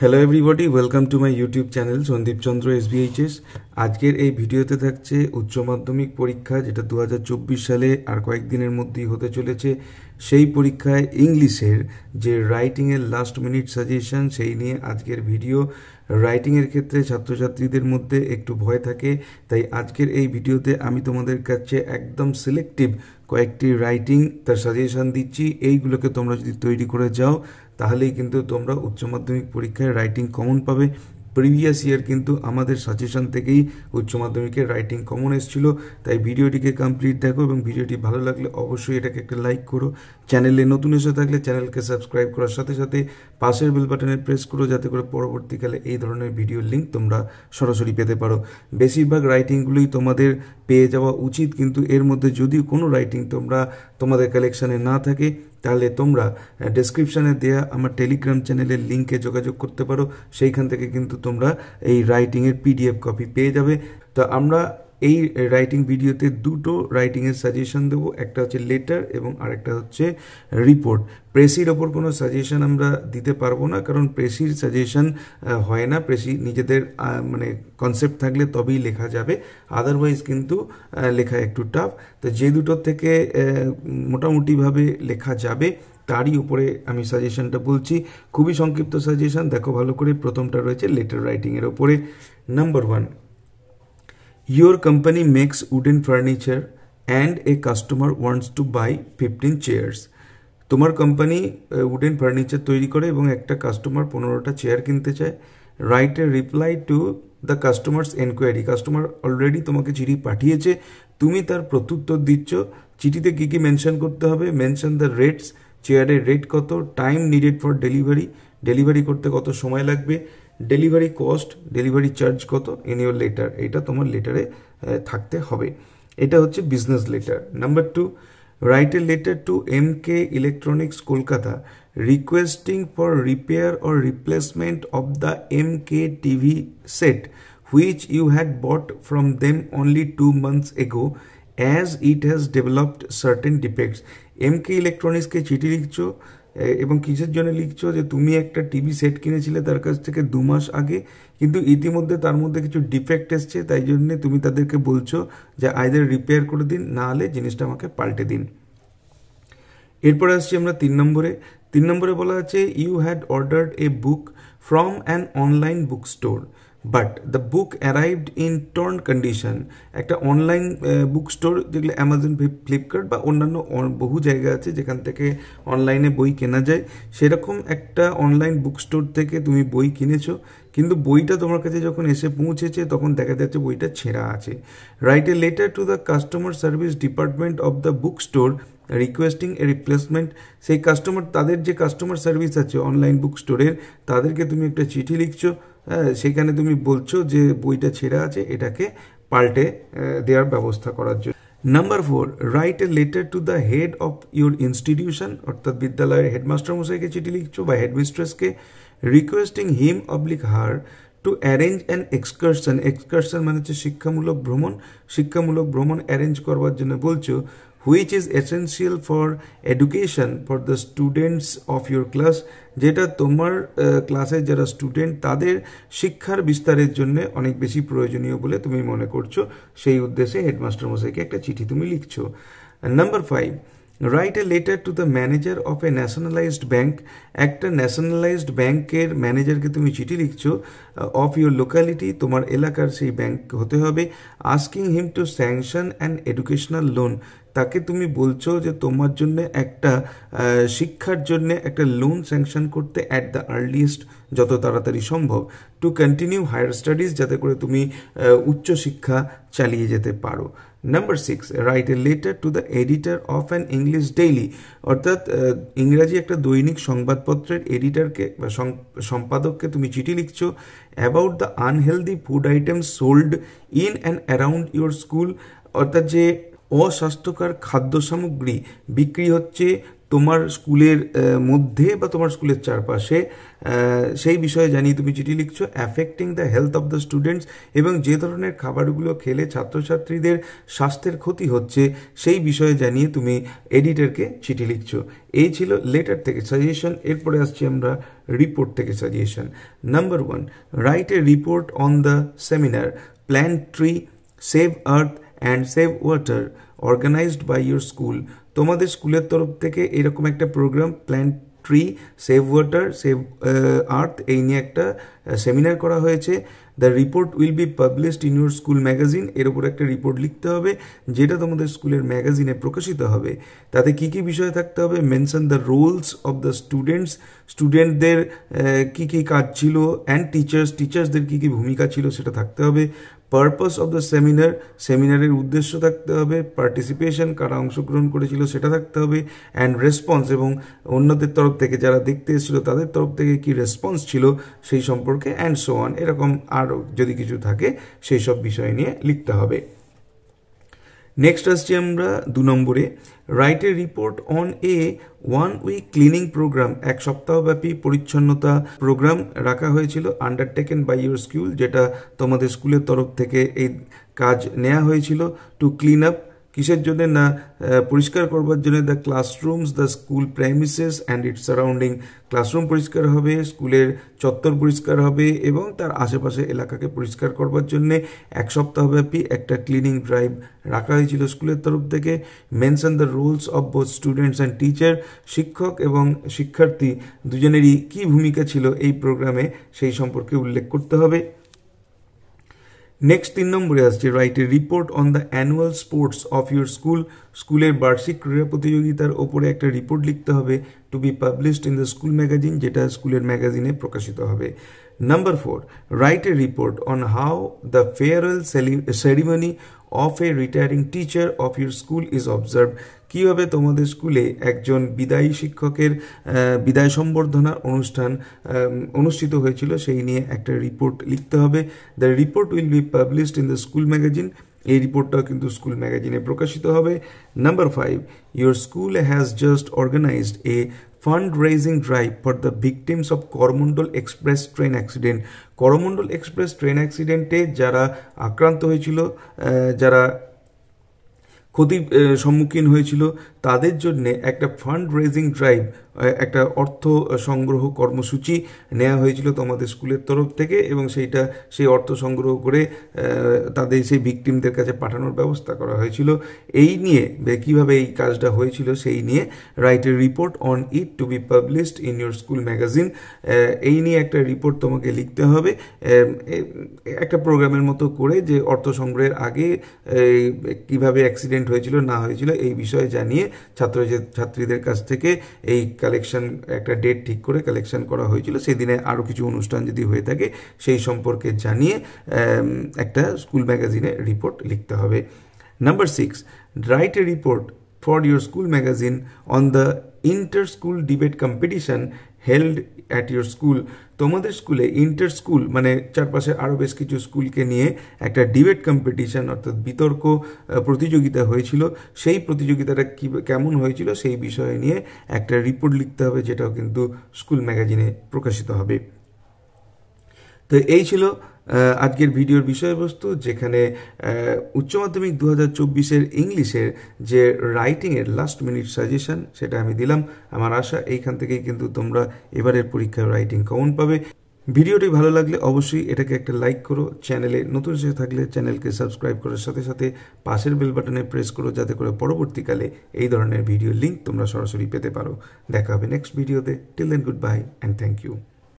Hello everybody, welcome to my YouTube channel Sandip Chandra SBHS। আজকের এই ভিডিওতে থাকছে উচ্চ মাধ্যমিক পরীক্ষা, যেটা 2024 সালে আর কয়েকদিনের মধ্যেই হতে চলেছে। সেই পরীক্ষায় ইংলিশের যে রাইটিংয়ের লাস্ট মিনিট সাজেশন, সেই নিয়ে আজকের ভিডিও। রাইটিংয়ের ক্ষেত্রে ছাত্রছাত্রীদের মধ্যে একটু ভয় থাকে, তাই আজকের এই ভিডিওতে আমি তোমাদের কাছে একদম সিলেক্টিভ কয়েকটি রাইটিং তার সাজেশন দিচ্ছি। এইগুলোকে তোমরা যদি তৈরি করে যাও তাহলেই কিন্তু তোমরা উচ্চ মাধ্যমিক পরীক্ষায় রাইটিং কমন পাবে। প্রিভিয়াস ইয়ার কিন্তু আমাদের সাজেশন থেকেই উচ্চ মাধ্যমিকের রাইটিং কমন এসেছিল। তাই ভিডিওটিকে কমপ্লিট দেখো এবং ভিডিওটি ভালো লাগলে অবশ্যই এটাকে একটা লাইক করো। চ্যানেলে নতুন এসে থাকলে চ্যানেলকে সাবস্ক্রাইব করার সাথে সাথে পাশের বেল বাটনে প্রেস করো, যাতে করে পরবর্তীকালে এই ধরনের ভিডিওর লিঙ্ক তোমরা সরাসরি পেতে পারো। বেশিরভাগ রাইটিংগুলোই তোমাদের পেয়ে যাওয়া উচিত, কিন্তু এর মধ্যে যদি কোনো রাইটিং তোমাদের কালেকশানে না থাকে তাহলে তোমরা ডেসক্রিপশানে দেওয়া আমার টেলিগ্রাম চ্যানেলের লিঙ্কে যোগাযোগ করতে পারো। সেইখান থেকে কিন্তু তোমরা এই রাইটিংয়ের PDF কপি পেয়ে যাবে। তো আমরা এই রাইটিং ভিডিওতে দুটো রাইটিংয়ের সাজেশন দেবো, একটা হচ্ছে লেটার এবং আরেকটা হচ্ছে রিপোর্ট। প্রেসির ওপর কোনো সাজেশন আমরা দিতে পারবো না, কারণ প্রেসির সাজেশন হয় না। প্রেসি নিজেদের কনসেপ্ট থাকলে তবেই লেখা যাবে, আদারওয়াইজ কিন্তু লেখা একটু টাফ। তো যে দুটোর থেকে মোটামুটিভাবে লেখা যাবে তারই উপরে আমি সাজেশনটা বলছি। খুবই সংক্ষিপ্ত সাজেশন, দেখো ভালো করে। প্রথমটা রয়েছে লেটার রাইটিংয়ের ওপরে। Number 1, your company makes wooden furniture and a customer wants to buy 15 chairs. তোমার কোম্পানি উডেন ফার্নিচার তৈরি করে এবং একটা কাস্টমার 15টা চেয়ার কিনতে চায়। Write a reply to the customers enquiry. Customer already তোমাকে চিঠি পাঠিয়েছে, তুমি তার প্রত্যুত্তর দিচ্ছ। চিঠিতে কী কী মেনশন করতে হবে? মেনশন দ্য রেটস, চেয়ারের রেট কত, time needed for delivery, delivery করতে কত সময় লাগবে, ডেলিভারি কস্ট, ডেলিভারি চার্জ কত ইন ইউর লেটার। এটা তোমার লেটারে থাকতে হবে। এটা হচ্ছে business letter. Number 2, right a letter two MK electronics Kolkata requesting for repair or replacement of the MK TV set which you had bought from them only 2 months ago as it has developed certain defects. MK ইলেকট্রনিক্সকে চিঠি লিখছো এবং কিসের জন্য লিখছো? যে তুমি একটা TV set কিনেছিলে তার কাছ থেকে 2 মাস আগে, কিন্তু ইতিমধ্যে তার মধ্যে কিছু ডিফেক্ট এসছে, তাই জন্যে তুমি তাদেরকে বলছো যে আইদার রিপেয়ার করে দিন, না হলে জিনিসটা আমাকে পাল্টে দিন। এরপরে আসছি আমরা 3 নম্বরে। 3 নম্বরে বলা আছে you had ordered a book from an online book store but the book arrived in torn condition. একটা অনলাইন বুক স্টোর, যেগুলো অ্যামাজন, ফ্লিপকার্ট বা অন্যান্য বহু জায়গা আছে যেখান থেকে অনলাইনে বই কেনা যায়, সেরকম একটা অনলাইন বুক স্টোর থেকে তুমি বই কিনেছো, কিন্তু বইটা তোমার কাছে যখন এসে পৌঁছেছে তখন দেখা যাচ্ছে বইটা ছেঁড়া আছে। Right a letter to the customer service department of the book store requesting A replacement. সেই কাস্টমার, তাদের যে কাস্টমার সার্ভিস আছে অনলাইন বুক স্টোরের, তাদেরকে তুমি একটা চিঠি লিখছো, সেখানে তুমি বলছো যে বইটা ছেঁড়া আছে, এটাকে পাল্টে দেওয়ার ব্যবস্থা করার জন্য। Number 4, write a letter to the head of your institution, অর্থাৎ বিদ্যালয়ের হেডমাস্টার মশাইকে চিঠি লিখছো বা হেডমিস্ট্রেসকে, requesting him oblique her to arrange an excursion. Excursion মানে হচ্ছে শিক্ষামূলক ভ্রমণ। শিক্ষামূলক ভ্রমণ অ্যারেঞ্জ করবার জন্য বলছো, which is essential for education for the students of your class, যেটা তোমার ক্লাসের যারা স্টুডেন্ট তাদের শিক্ষার বিস্তারের জন্য অনেক বেশি প্রয়োজনীয় বলে তুমি মনে করছো। সেই উদ্দেশ্যে হেডমাস্টার মশাইকে একটা চিঠি তুমি লিখছো। Number 5, right a letter to the manager of A nationalised bank. একটা ন্যাশনালাইজড ব্যাঙ্কের ম্যানেজারকে তুমি চিঠি লিখছো, অফ ইউর লোকালিটি, তোমার এলাকার সেই ব্যাঙ্ক হতে হবে। Asking him to sanction an educational loan, তাকে তুমি বলছো যে তোমার জন্য একটা শিক্ষার জন্য একটা লোন স্যাংশন করতে অ্যাট দ্য আর্লিয়েস্ট, যত তাড়াতাড়ি সম্ভব। টু কন্টিনিউ হায়ার স্টাডিজ, যাতে করে তুমি উচ্চশিক্ষা চালিয়ে যেতে পারো। Number 6, right a letter to the editor of an English daily, অর্থাৎ ইংরাজি একটা দৈনিক সংবাদপত্রের এডিটরকে বা সম্পাদককে তুমি চিঠি লিখছো, about the unhealthy food items sold in and around your school, অর্থাৎ যে অস্বাস্থ্যকর খাদ্য সামগ্রী বিক্রি হচ্ছে তোমার স্কুলের মধ্যে বা তোমার স্কুলের চারপাশে সেই বিষয়ে জানিয়ে তুমি চিঠি লিখছো। Affecting the health of the students, এবং যে ধরনের খাবারগুলো খেলে ছাত্রছাত্রীদের স্বাস্থ্যের ক্ষতি হচ্ছে সেই বিষয়ে জানিয়ে তুমি এডিটরকে চিঠি লিখছো। এই ছিল লেটার থেকে সাজেশন। এরপরে আসছি আমরা রিপোর্ট থেকে suggestion. Number 1, write a report on the seminar plant tree, save earth and save water organised by your school. তোমাদের স্কুলের তরফ থেকে এরকম একটা programme plant tree, save water, save earth এই নিয়ে একটা সেমিনার করা হয়েছে। The report will be published in your school magazine. এর উপর একটা রিপোর্ট লিখতে হবে যেটা তোমাদের স্কুলের ম্যাগাজিনে প্রকাশিত হবে। তাতে কী কী বিষয় থাকতে হবে? Mention the roles of the students, স্টুডেন্টদের কী কী কাজ ছিল, অ্যান্ড টিচার্সদের কী কী ভূমিকা ছিল সেটা থাকতে হবে। পারপাস অফ দ্য সেমিনার, সেমিনারের উদ্দেশ্য থাকতে হবে। পার্টিসিপেশন, কারা অংশগ্রহণ করেছিল সেটা থাকতে হবে। অ্যান্ড রেসপন্স, এবং অন্যদের তরফ থেকে যারা দেখতে এসেছিল তাদের তরফ থেকে কি রেসপন্স ছিল সেই সম্পর্কে, অ্যান্ড সো অন। এরকম আরও যদি কিছু থাকে সেই সব বিষয় নিয়ে লিখতে হবে। নেক্সট আসছি আমরা 2 নম্বরে, write a report on a 1 week cleaning programme. 1 সপ্তাহব্যাপী পরিচ্ছন্নতা প্রোগ্রাম রাখা হয়েছিল আন্ডারটেকেন বাই ইউর স্কুল, যেটা তোমাদের স্কুলের তরফ থেকে এই কাজ নেওয়া হয়েছিল। টু ক্লিন আপ, কিসের জন্য না পরিষ্কার করবার জন্য the classrooms, the school premises and it's surrounding. Classroom পরিষ্কার হবে, স্কুলের চত্বর পরিষ্কার হবে এবং তার আশেপাশে এলাকাকে পরিষ্কার করবার জন্যে 1 সপ্তাহব্যাপী একটা ক্লিনিং ড্রাইভ রাখা হয়েছিল স্কুলের তরফ থেকে। Mention the roles of both students and teacher, শিক্ষক এবং শিক্ষার্থী দুজনেরই কী ভূমিকা ছিল এই প্রোগ্রামে সেই সম্পর্কে উল্লেখ করতে হবে। নেক্সট 3 নম্বরে আসছে, write a report on the annual sports of your school. স্কুলের বার্ষিক ক্রীড়া প্রতিযোগিতার ওপরে একটা রিপোর্ট লিখতে হবে, to be published in the school magazine, যেটা স্কুলের ম্যাগাজিনে প্রকাশিত হবে। Number 4, write a report on how the farewell ceremony of a retiring teacher of your school is observe. কীভাবে তোমাদের স্কুলে একজন বিদায়ী শিক্ষকের বিদায় সম্বর্ধনা অনুষ্ঠান অনুষ্ঠিত হয়েছিল সেই নিয়ে একটা রিপোর্ট লিখতে হবে। The report will be published in the school magazine. এই রিপোর্টটাও কিন্তু স্কুল ম্যাগাজিনে প্রকাশিত হবে। Number 5, your school has just organised a fund raising drive for the victims of Coromandel express train accident. Coromandel express train অ্যাক্সিডেন্টে যারা আক্রান্ত হয়েছিল, যারা ক্ষতির সম্মুখীন হয়েছিল, তাদের জন্য একটা ফান্ড রেজিং ড্রাইভ, একটা অর্থ সংগ্রহ কর্মসূচি নেওয়া হয়েছিল তোমাদের স্কুলের তরফ থেকে, এবং সেই অর্থ সংগ্রহ করে তাদের সেই ভিকটিমদের কাছে পাঠানোর ব্যবস্থা করা হয়েছিল। এই নিয়ে কীভাবে এই কাজটা হয়েছিল সেই নিয়ে write a report on it to be published in your school magazine. এই নিয়ে একটা রিপোর্ট তোমাকে লিখতে হবে একটা প্রোগ্রামের মতো করে, যে অর্থ সংগ্রহের আগে কিভাবে অ্যাক্সিডেন্ট হয়েছিল না হয়েছিল এই বিষয়ে জানিয়ে ছাত্রীদের কাছ থেকে এই কালেকশন, একটা ডেট ঠিক করে কালেকশন করা হয়েছিল, সেদিনে আরও কিছু অনুষ্ঠান যদি হয়ে থাকে সেই সম্পর্কে জানিয়ে একটা স্কুল ম্যাগাজিনে রিপোর্ট লিখতে হবে। Number 6, right a report for your school magazine on the inter school debate competition held at your school. তোমাদের স্কুলে ইন্টার স্কুল মানে চারপাশে আরও বেশ কিছু স্কুলকে নিয়ে একটা ডিবেট কম্পিটিশন অর্থাৎ বিতর্ক প্রতিযোগিতা হয়েছিল। সেই প্রতিযোগিতাটা কেমন হয়েছিল সেই বিষয় নিয়ে একটা রিপোর্ট লিখতে হবে, যেটাও কিন্তু স্কুল ম্যাগাজিনে প্রকাশিত হবে। তো এই ছিল আজকের ভিডিওর বিষয়বস্তু, যেখানে উচ্চ মাধ্যমিক 2024-এর ইংলিশের যে রাইটিংয়ের লাস্ট মিনিট সাজেশন সেটা আমি দিলাম। আমার আশা এইখান থেকেই কিন্তু তোমরা এবারের পরীক্ষায় রাইটিং কমন পাবে। ভিডিওটি ভালো লাগলে অবশ্যই এটাকে একটা লাইক করো, চ্যানেলে নতুন এসে থাকলে চ্যানেলকে সাবস্ক্রাইব করার সাথে সাথে পাশের বেল বাটনে প্রেস করো, যাতে করে পরবর্তীকালে এই ধরনের ভিডিও লিঙ্ক তোমরা সরাসরি পেতে পারো। দেখা হবে নেক্সট ভিডিওতে। Till then goodbye and thank you.